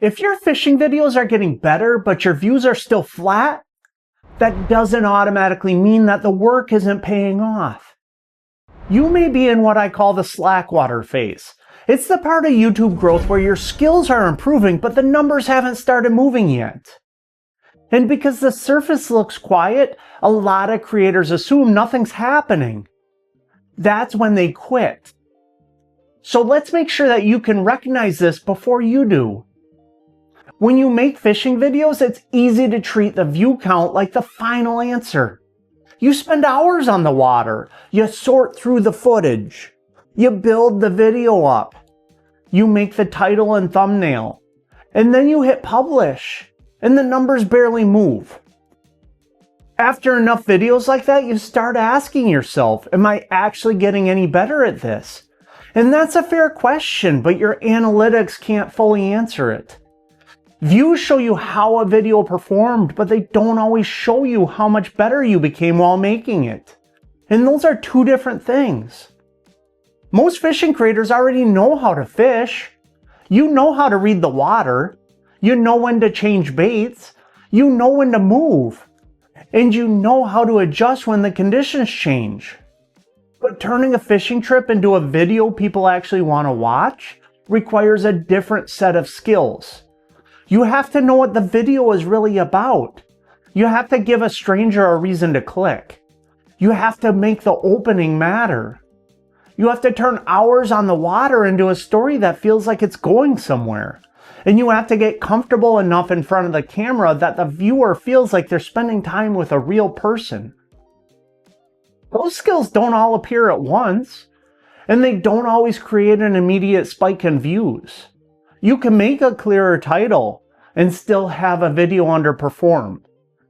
If your fishing videos are getting better, but your views are still flat, that doesn't automatically mean that the work isn't paying off. You may be in what I call the slackwater phase. It's the part of YouTube growth where your skills are improving, but the numbers haven't started moving yet. And because the surface looks quiet, a lot of creators assume nothing's happening. That's when they quit. So let's make sure that you can recognize this before you do. When you make fishing videos, it's easy to treat the view count like the final answer. You spend hours on the water. You sort through the footage. You build the video up. You make the title and thumbnail. And then you hit publish. And the numbers barely move. After enough videos like that, you start asking yourself, am I actually getting any better at this? And that's a fair question, but your analytics can't fully answer it. Views show you how a video performed, but they don't always show you how much better you became while making it. And those are two different things. Most fishing creators already know how to fish. You know how to read the water. You know when to change baits. You know when to move. And you know how to adjust when the conditions change. But turning a fishing trip into a video people actually want to watch requires a different set of skills. You have to know what the video is really about. You have to give a stranger a reason to click. You have to make the opening matter. You have to turn hours on the water into a story that feels like it's going somewhere. And you have to get comfortable enough in front of the camera that the viewer feels like they're spending time with a real person. Those skills don't all appear at once, and they don't always create an immediate spike in views. You can make a clearer title and still have a video underperform.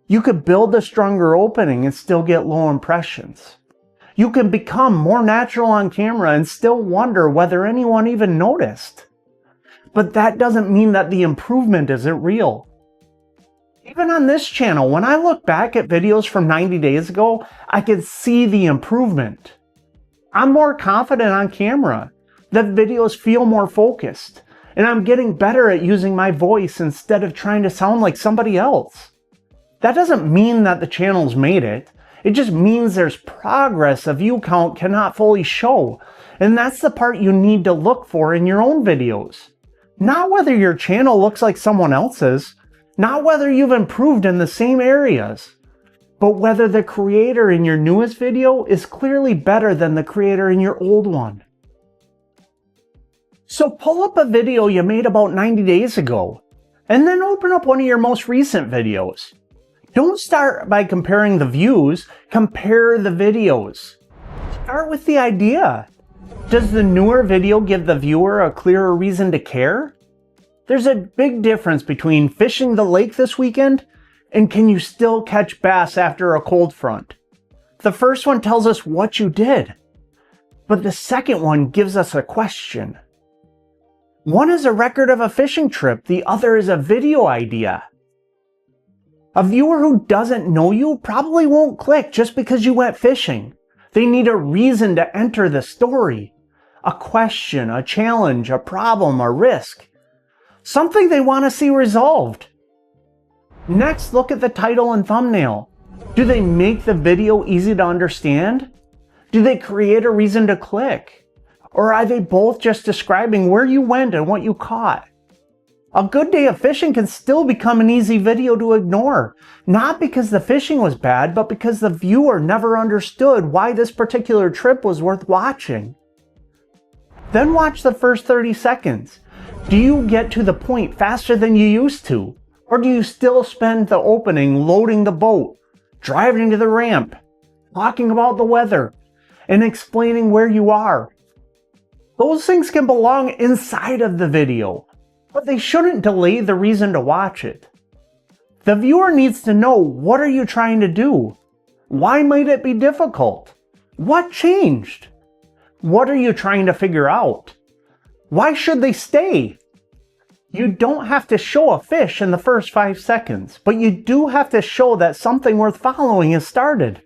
You could build a stronger opening and still get low impressions. You can become more natural on camera and still wonder whether anyone even noticed. But that doesn't mean that the improvement isn't real. Even on this channel, when I look back at videos from 90 days ago, I can see the improvement. I'm more confident on camera. The videos feel more focused. And I'm getting better at using my voice instead of trying to sound like somebody else. That doesn't mean that the channel's made it. It just means there's progress a view count cannot fully show. And that's the part you need to look for in your own videos. Not whether your channel looks like someone else's. Not whether you've improved in the same areas. But whether the creator in your newest video is clearly better than the creator in your old one. So pull up a video you made about 90 days ago, and then open up one of your most recent videos. Don't start by comparing the views, compare the videos. Start with the idea. Does the newer video give the viewer a clearer reason to care? There's a big difference between fishing the lake this weekend and can you still catch bass after a cold front. The first one tells us what you did, but the second one gives us a question. One is a record of a fishing trip, the other is a video idea. A viewer who doesn't know you probably won't click just because you went fishing. They need a reason to enter the story. A question, a challenge, a problem, a risk. Something they want to see resolved. Next, look at the title and thumbnail. Do they make the video easy to understand? Do they create a reason to click? Or are they both just describing where you went and what you caught? A good day of fishing can still become an easy video to ignore. Not because the fishing was bad, but because the viewer never understood why this particular trip was worth watching. Then watch the first 30 seconds. Do you get to the point faster than you used to? Or do you still spend the opening loading the boat, driving to the ramp, talking about the weather, and explaining where you are? Those things can belong inside of the video, but they shouldn't delay the reason to watch it. The viewer needs to know, what are you trying to do? Why might it be difficult? What changed? What are you trying to figure out? Why should they stay? You don't have to show a fish in the first 5 seconds, but you do have to show that something worth following has started.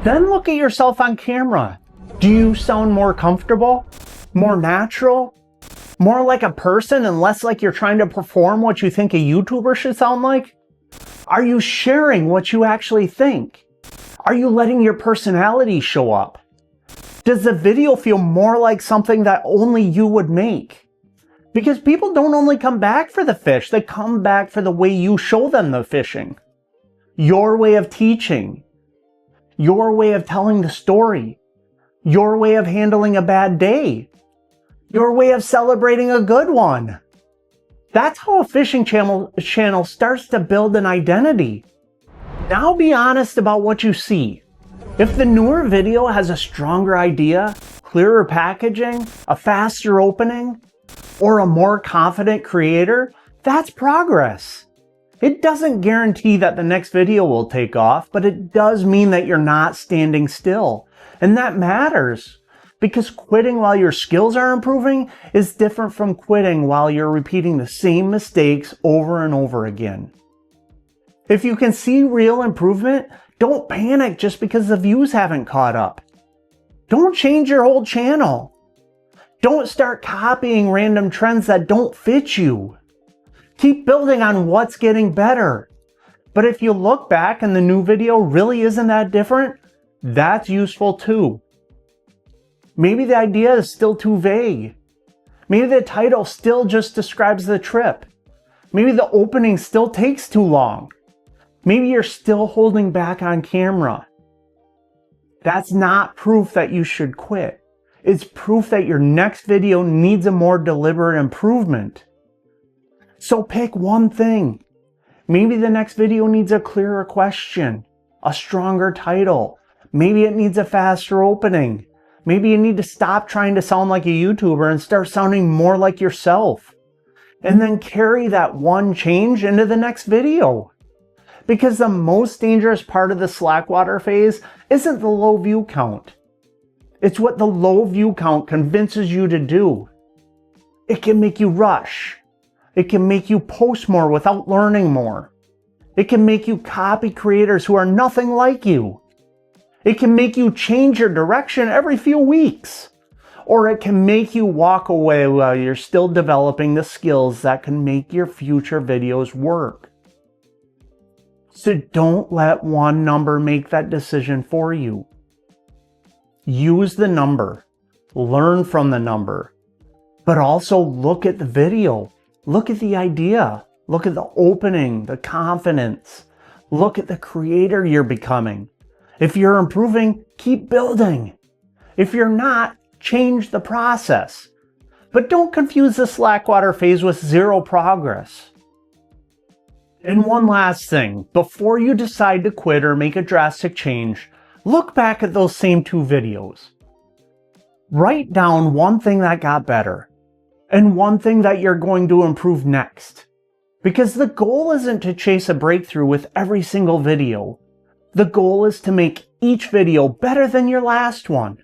Then look at yourself on camera. Do you sound more comfortable? More natural? More like a person and less like you're trying to perform what you think a YouTuber should sound like? Are you sharing what you actually think? Are you letting your personality show up? Does the video feel more like something that only you would make? Because people don't only come back for the fish, they come back for the way you show them the fishing. Your way of teaching. Your way of telling the story. Your way of handling a bad day. Your way of celebrating a good one. That's how a fishing channel starts to build an identity. Now be honest about what you see. If the newer video has a stronger idea, clearer packaging, a faster opening, or a more confident creator, that's progress. It doesn't guarantee that the next video will take off, but it does mean that you're not standing still. And that matters, because quitting while your skills are improving is different from quitting while you're repeating the same mistakes over and over again. If you can see real improvement, don't panic just because the views haven't caught up. Don't change your whole channel. Don't start copying random trends that don't fit you. Keep building on what's getting better. But if you look back and the new video really isn't that different, that's useful too. Maybe the idea is still too vague. Maybe the title still just describes the trip. Maybe the opening still takes too long. Maybe you're still holding back on camera. That's not proof that you should quit. It's proof that your next video needs a more deliberate improvement. So pick one thing. Maybe the next video needs a clearer question, a stronger title. Maybe it needs a faster opening. Maybe you need to stop trying to sound like a YouTuber and start sounding more like yourself. And then carry that one change into the next video. Because the most dangerous part of the slackwater phase isn't the low view count. It's what the low view count convinces you to do. It can make you rush. It can make you post more without learning more. It can make you copy creators who are nothing like you. It can make you change your direction every few weeks. Or it can make you walk away while you're still developing the skills that can make your future videos work. So don't let one number make that decision for you. Use the number, learn from the number, but also look at the video, look at the idea, look at the opening, the confidence, look at the creator you're becoming. If you're improving, keep building. If you're not, change the process. But don't confuse the slackwater phase with zero progress. And one last thing, before you decide to quit or make a drastic change, look back at those same two videos. Write down one thing that got better and one thing that you're going to improve next. Because the goal isn't to chase a breakthrough with every single video. The goal is to make each video better than your last one.